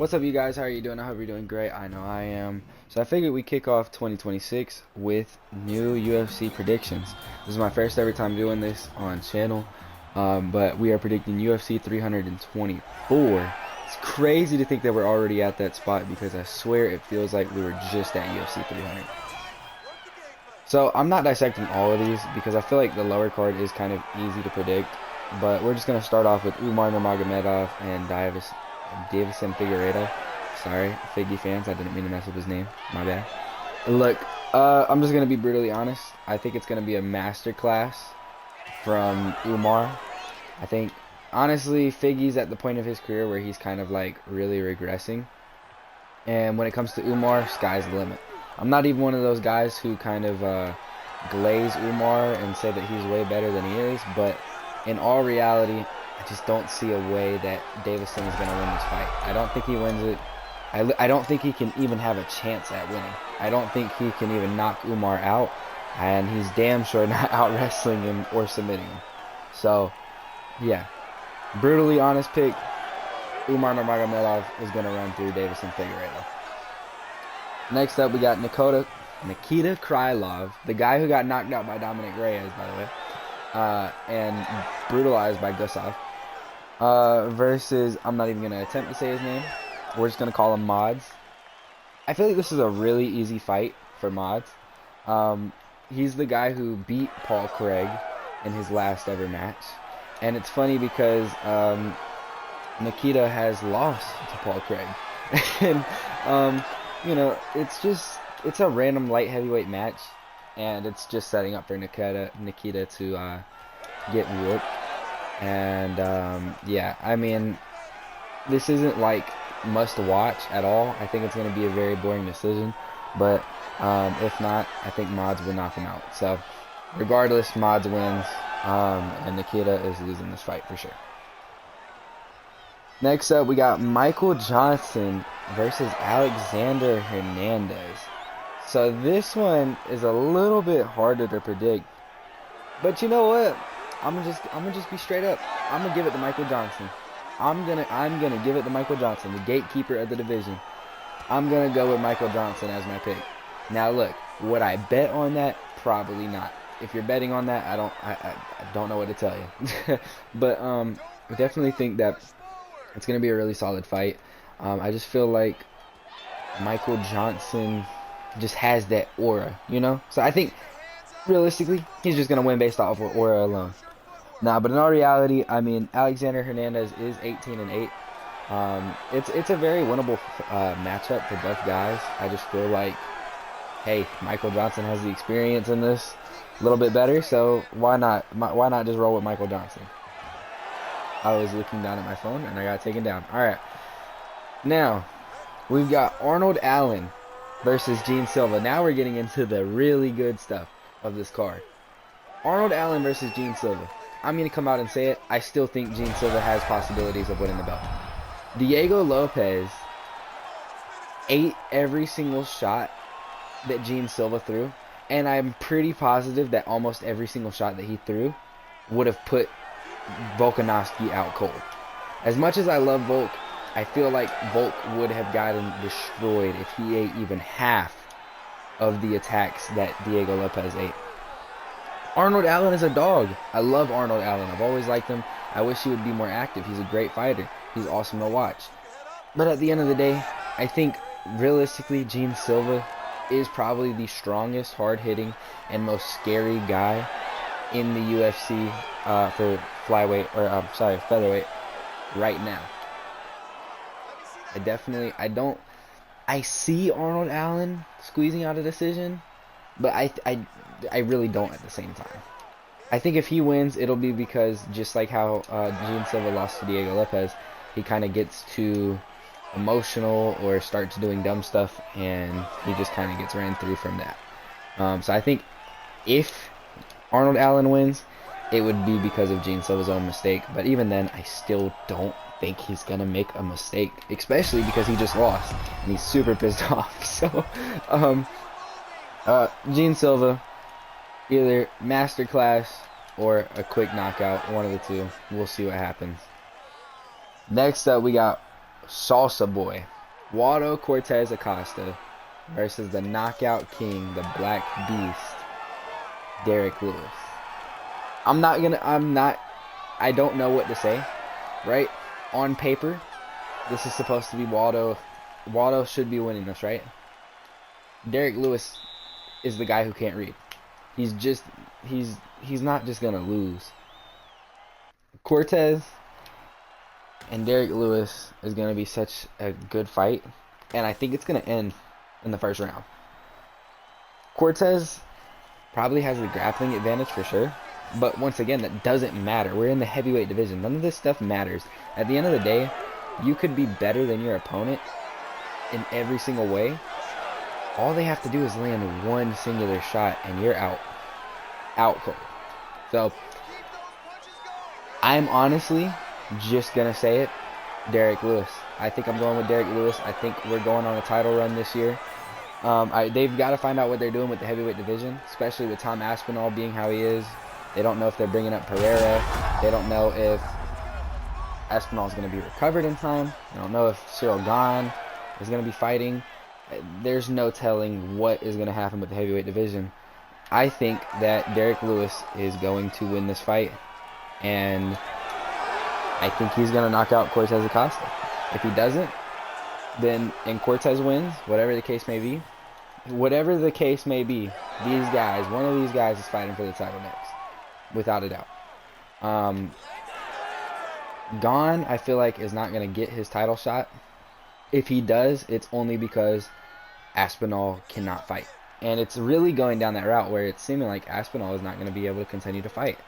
What's up, you guys? How are you doing? I hope you're doing great. I know I am. So I figured we kick off 2026 with new UFC predictions. This is my first ever time doing this on channel, but we are predicting UFC 324. It's crazy to think that we're already at that spot because I swear it feels like we were just at UFC 300. So I'm not dissecting all of these because I feel like the lower card is kind of easy to predict, but we're just going to start off with Umar Nurmagomedov and Davison Figueiredo. Sorry, Figgy fans, I didn't mean to mess up his name. My bad. Look, I'm just going to be brutally honest. I think it's going to be a masterclass from Umar. I think, honestly, Figgy's at the point of his career where he's kind of like really regressing. And when it comes to Umar, sky's the limit. I'm not even one of those guys who kind of glaze Umar and say that he's way better than he is, but in all reality, I just don't see a way that Davison is going to win this fight. I don't think he wins it. I don't think he can even have a chance at winning. I don't think he can even knock Umar out, and he's damn sure not out wrestling him or submitting him. So, yeah, brutally honest pick. Umar Nurmagomedov is going to run through Davison Figueiredo. Next up, we got Nikita Krylov, the guy who got knocked out by Dominic Reyes, by the way, and brutalized by Gusov, versus, I'm not even going to attempt to say his name. We're just going to call him Mods. I feel like this is a really easy fight for Mods. He's the guy who beat Paul Craig in his last ever match. And it's funny because Nikita has lost to Paul Craig. And, you know, it's a random light heavyweight match, and it's just setting up for Nikita to get whooped. And yeah, I mean, this isn't like must watch at all. I think it's going to be a very boring decision, but if not, I think Mods will knock him out. So regardless, Mods wins, and Nikita is losing this fight for sure. Next up, we got Michael Johnson versus Alexander Hernandez. So this one is a little bit harder to predict, but you know what? I'm gonna just be straight up. I'm gonna give it to Michael Johnson. I'm gonna give it to Michael Johnson, the gatekeeper of the division. I'm gonna go with Michael Johnson as my pick. Now look, would I bet on that? Probably not. If you're betting on that, I don't know what to tell you. But I definitely think that it's going to be a really solid fight. I just feel like Michael Johnson just has that aura, you know? So I think, realistically, he's just going to win based off of aura alone. Nah, but in all reality, I mean, Alexander Hernandez is 18-8. It's a very winnable matchup for both guys. I just feel like, hey, Michael Johnson has the experience in this a little bit better, so why not just roll with Michael Johnson? I was looking down at my phone and I got taken down. Alright. Now, we've got Arnold Allen versus Gene Silva. Now we're getting into the really good stuff of this card. Arnold Allen versus Gene Silva. I'm going to come out and say it. I still think Gene Silva has possibilities of winning the belt. Diego Lopez ate every single shot that Gene Silva threw. And I'm pretty positive that almost every single shot that he threw would have put Volkanovski out cold. As much as I love Volk, I feel like Volk would have gotten destroyed if he ate even half of the attacks that Diego Lopez ate. Arnold Allen is a dog. I love Arnold Allen. I've always liked him. I wish he would be more active. He's a great fighter. He's awesome to watch. But at the end of the day, I think realistically Gene Silva is probably the strongest, hard-hitting, and most scary guy in the UFC for featherweight right now. I see Arnold Allen squeezing out a decision, but I really don't at the same time. I think if he wins, it'll be because just like how Gene Silva lost to Diego Lopez, he kind of gets too emotional or starts doing dumb stuff, and he just kind of gets ran through from that. So I think if Arnold Allen wins, it would be because of Gene Silva's own mistake. But even then, I still don't think he's going to make a mistake, especially because he just lost, and he's super pissed off. So, Gene Silva, either masterclass or a quick knockout, one of the two. We'll see what happens. Next up, we got Salsa Boy, Waldo Cortez Acosta versus the Knockout King, the Black Beast, Derek Lewis. I don't know what to say, right? On paper, this is supposed to be Waldo. Waldo should be winning this, right? Derek Lewis is the guy who can't read. He's not just gonna lose. Cortez and Derek Lewis is gonna be such a good fight, and I think it's gonna end in the first round. Cortez probably has the grappling advantage for sure, but once again, that doesn't matter. We're in the heavyweight division. None of this stuff matters. At the end of the day, you could be better than your opponent in every single way. All they have to do is land one singular shot, and you're out cold. So, I'm honestly just gonna say it, Derek Lewis. I think I'm going with Derek Lewis. I think we're going on a title run this year. They've got to find out what they're doing with the heavyweight division, especially with Tom Aspinall being how he is. They don't know if they're bringing up Pereira. They don't know if Aspinall is going to be recovered in time. They don't know if Cyril Gane is going to be fighting. There's no telling what is going to happen with the heavyweight division. I think that Derek Lewis is going to win this fight, and I think he's going to knock out Cortez Acosta. If he doesn't, then, and Cortez wins, whatever the case may be, these guys, one of these guys is fighting for the title next, without a doubt. Gane, I feel like, is not going to get his title shot. If he does, it's only because Aspinall cannot fight. And it's really going down that route where it's seeming like Aspinall is not going to be able to continue to fight.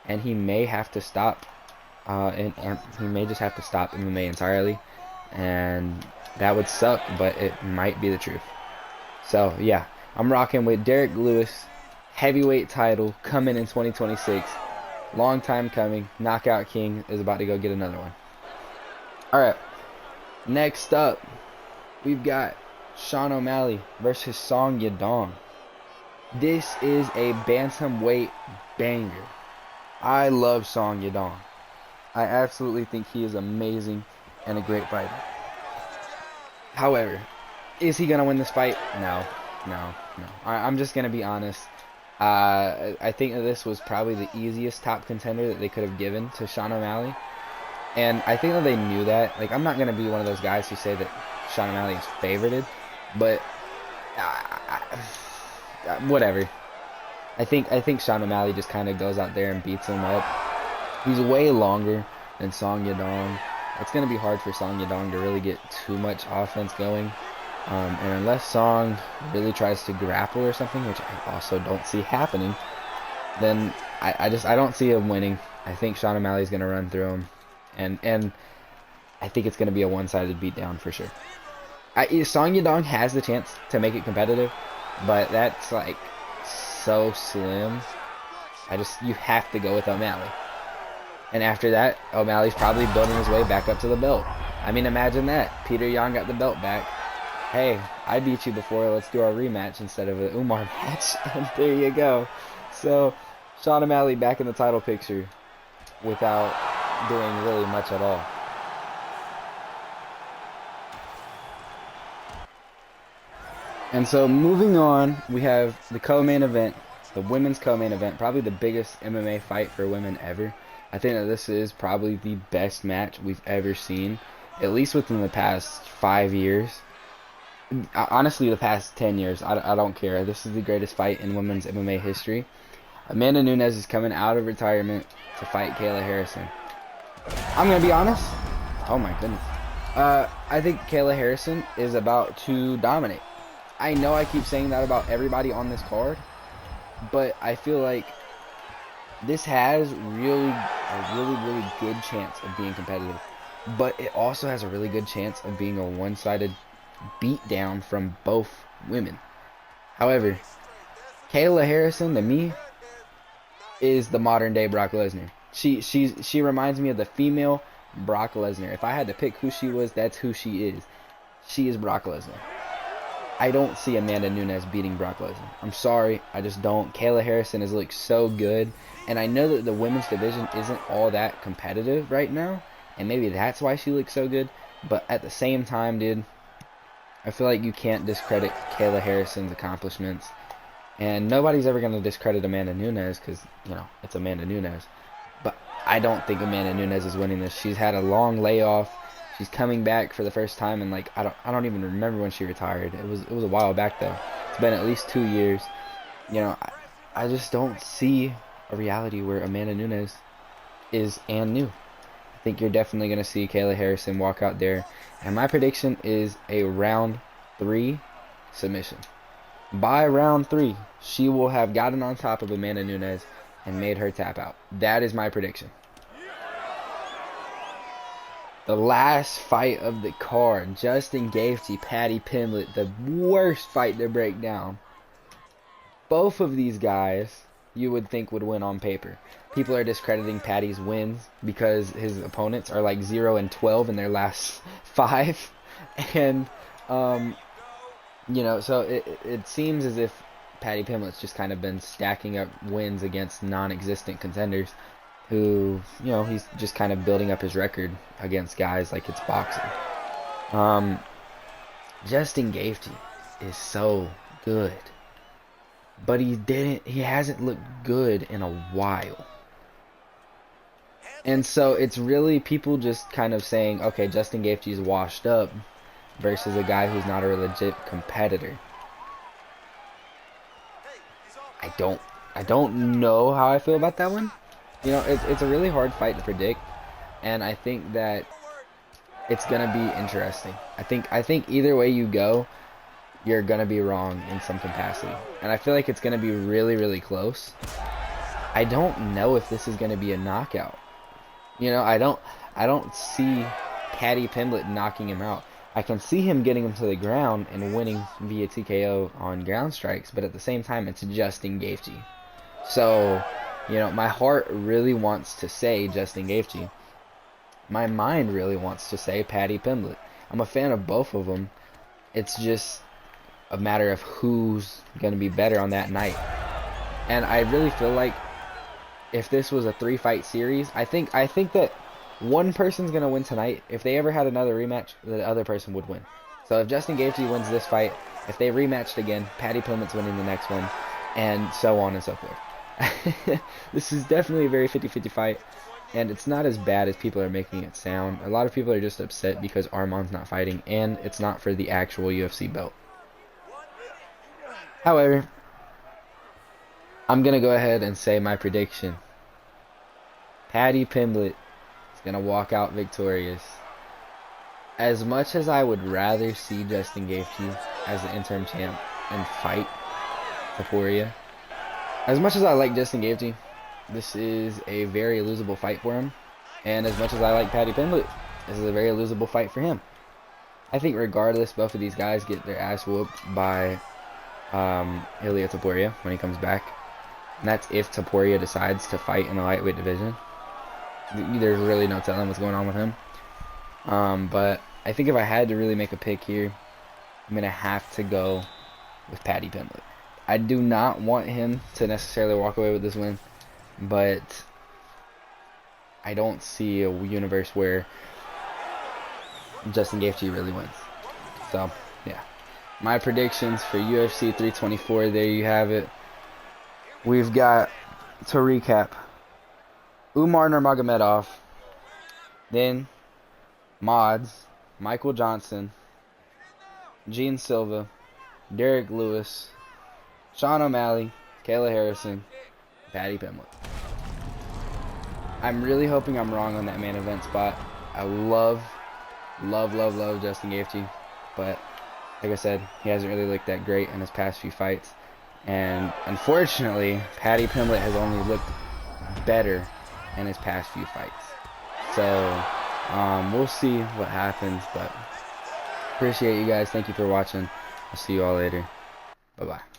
And he may have to stop, and he may just have to stop MMA entirely. And that would suck, but it might be the truth. So, yeah, I'm rocking with Derek Lewis, heavyweight title coming in 2026. Long time coming. Knockout King is about to go get another one. Alright, next up, we've got Sean O'Malley versus Song Yadong. This is a bantamweight banger. I love Song Yadong. I absolutely think he is amazing and a great fighter. However, is he going to win this fight? No. I'm just going to be honest. I think that this was probably the easiest top contender that they could have given to Sean O'Malley. And I think that they knew that. Like, I'm not going to be one of those guys who say that Sean O'Malley is favorited. But, whatever. I think Sean O'Malley just kind of goes out there and beats him up. He's way longer than Song Yadong. It's going to be hard for Song Yadong to really get too much offense going. And unless Song really tries to grapple or something, which I also don't see happening, then I don't see him winning. I think Sean O'Malley's going to run through him. And I think it's going to be a one-sided beatdown for sure. Song Yadong has the chance to make it competitive, but that's like so slim. You have to go with O'Malley. And after that, O'Malley's probably building his way back up to the belt. I mean, imagine that. Peter Yan got the belt back. Hey, I beat you before, let's do our rematch instead of an Umar match. And there you go. So, Sean O'Malley back in the title picture without doing really much at all. And so, moving on, we have the co-main event, the women's co-main event, probably the biggest MMA fight for women ever. I think that this is probably the best match we've ever seen, at least within the past 5 years. Honestly, the past 10 years, I don't care. This is the greatest fight in women's MMA history. Amanda Nunes is coming out of retirement to fight Kayla Harrison. I'm going to be honest. Oh my goodness. I think Kayla Harrison is about to dominate. I know I keep saying that about everybody on this card, but I feel like this has a really good chance of being competitive. But it also has a really good chance of being a one-sided beatdown from both women. However, Kayla Harrison, to me, is the modern-day Brock Lesnar. She reminds me of the female Brock Lesnar. If I had to pick who she was, that's who she is. She is Brock Lesnar. I don't see Amanda Nunes beating Brock Lesnar. I'm sorry, I just don't. Kayla Harrison has looked so good, and I know that the women's division isn't all that competitive right now, and maybe that's why she looks so good, But at the same time, dude, I feel like you can't discredit Kayla Harrison's accomplishments. And nobody's ever going to discredit Amanda Nunes because, you know, it's Amanda Nunes. But I don't think Amanda Nunes is winning this. She's had a long layoff. She's coming back for the first time, and like I don't even remember when she retired. It was a while back though. It's been at least 2 years. You know, I just don't see a reality where Amanda Nunes is and new. I think you're definitely going to see Kayla Harrison walk out there, and my prediction is a round 3 submission. By round 3, she will have gotten on top of Amanda Nunes and made her tap out. That is my prediction. The last fight of the card, Justin Gaethje, Paddy Pimblett, the worst fight to break down. Both of these guys you would think would win on paper. People are discrediting Paddy's wins because his opponents are like 0-12 in their last 5. And, you know, so it seems as if Paddy Pimblett's just kind of been stacking up wins against non-existent contenders who, you know, he's just kind of building up his record against guys like it's boxing. Justin Gaethje is so good, but he hasn't looked good in a while. And so it's really people just kind of saying, okay, Justin Gaethje's washed up versus a guy who's not a legit competitor. I don't know how I feel about that one. You know, it's a really hard fight to predict, and I think that it's gonna be interesting. I think either way you go, you're gonna be wrong in some capacity, and I feel like it's gonna be really, really close. I don't know if this is gonna be a knockout. You know, I don't see Paddy Pimblett knocking him out. I can see him getting him to the ground and winning via TKO on ground strikes, but at the same time, it's Justin Gaethje. So, you know, my heart really wants to say Justin Gaethje. My mind really wants to say Paddy Pimblett. I'm a fan of both of them. It's just a matter of who's going to be better on that night. And I really feel like if this was a 3-fight series, I think that one person's going to win tonight. If they ever had another rematch, the other person would win. So if Justin Gaethje wins this fight, if they rematched again, Paddy Pimblett's winning the next one, and so on and so forth. This is definitely a very 50-50 fight, and it's not as bad as people are making it sound. A lot of people are just upset because Arman's not fighting, and it's not for the actual UFC belt. However, I'm going to go ahead and say my prediction. Paddy Pimblett is going to walk out victorious. As much as I would rather see Justin Gaethje as the interim champ and fight Topuria, as much as I like Justin Gaethje, this is a very losable fight for him. And as much as I like Paddy Pimblett, this is a very losable fight for him. I think regardless, both of these guys get their ass whooped by Ilia Topuria when he comes back. And that's if Topuria decides to fight in the lightweight division. There's really no telling what's going on with him. But I think if I had to really make a pick here, I'm going to have to go with Paddy Pimblett. I do not want him to necessarily walk away with this win, but I don't see a universe where Justin Gaethje really wins. So, yeah. My predictions for UFC 324, there you have it. We've got, to recap, Umar Nurmagomedov, then Mods, Michael Johnson, Gene Silva, Derek Lewis, Sean O'Malley, Kayla Harrison, Paddy Pimblett. I'm really hoping I'm wrong on that main event spot. I love Justin Gaethje, but like I said, he hasn't really looked that great in his past few fights. And unfortunately, Paddy Pimblett has only looked better in his past few fights. So, we'll see what happens, but appreciate you guys. Thank you for watching. I'll see you all later. Bye-bye.